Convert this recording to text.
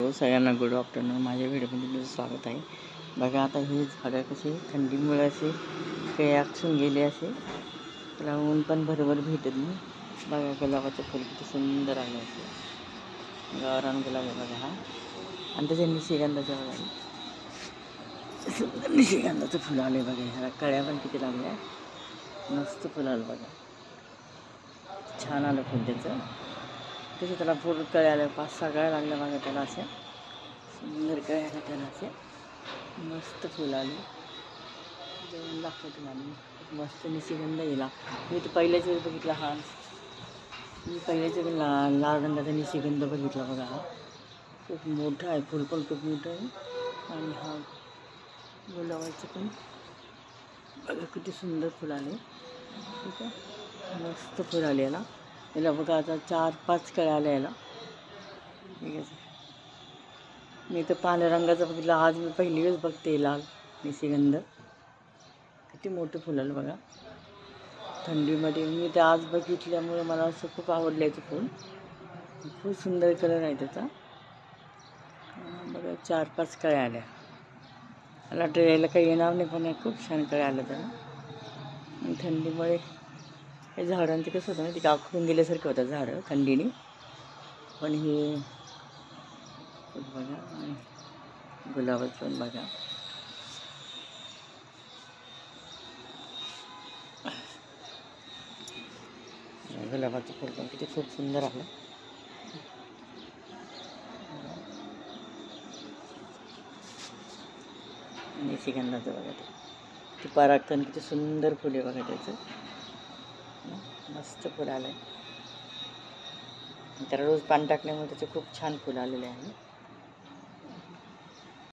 Hello सगळ्यांना good afternoon. माझ्या व्हिडिओमध्ये तुझं स्वागत आहे. बघा आता हेच बघा कसे थंडीमुळे असे काही आकसून गेले, असे त्याला ऊन पण बरोबर भेटत नाही. बघा गुलाबाचं फुल किती सुंदर आलं, असे गावरान गुलाब आहे बघा हा. आणि त्याच्या निशिगंधाचं बघा, सुंदर निशिगंधाचं फुलं आले बघा. ह्याला कळ्या पण किती लागल्या, मस्त फुलं आलं बघा. छान आलं फुल त्याचं. तसे त्याला फुल कळ्या आल्या, 5-6 कळ्या लागल्या बघा त्याला. असे सुंदर कळ्या आल्या त्याला, असे मस्त फुलं आली. जेवण लागतं तुम्हाला मस्त निशिगंध येईल. मी तर पहिल्याच वेळेस बघितला हा. मी पहिल्याच वेळेस लाल रंगाचा निशिगंध बघितला बघा. हा खूप मोठा आहे, फुल पण खूप मोठं आहे. आणि हा गुलाबाचं पण बघा किती सुंदर फुल आले. ठीक आहे, मस्त फुल आले याला. याला बघा आता 4-5 कळ्या आल्या याला. ठीक आहे, मी तर पांढऱ्या रंगाचा बघितला, आज मी पहिली वेळेस बघते लाल निशिगंध. किती मोठं फुल आलं बघा थंडीमध्ये. मी तर आज बघितल्यामुळे मला असं खूप आवडलं याचं फूल. खूप सुंदर कलर आहे त्याचा बघा. 4-5 कळ्या आल्या. मला यायला काही येणार नाही, पण खूप छान कळ्या आल्या त्याला. आणि थंडीमुळे हे झाडांचं कसं होतं ना, ते आखून गेल्यासारखं होतं झाडं थंडीने. पण हे बघा गुलाबाचं पण बघा. गुलाबाचं फुल पण किती खूप सुंदर आलं. निशिगंधाचं बघा ते परागकण किती सुंदर फुल आहे बघा त्याचं. मस्त फुल आलं आहे. त्याला रोज पाणी टाकल्यामुळे त्याचे खूप छान फुलं आलेले आहे.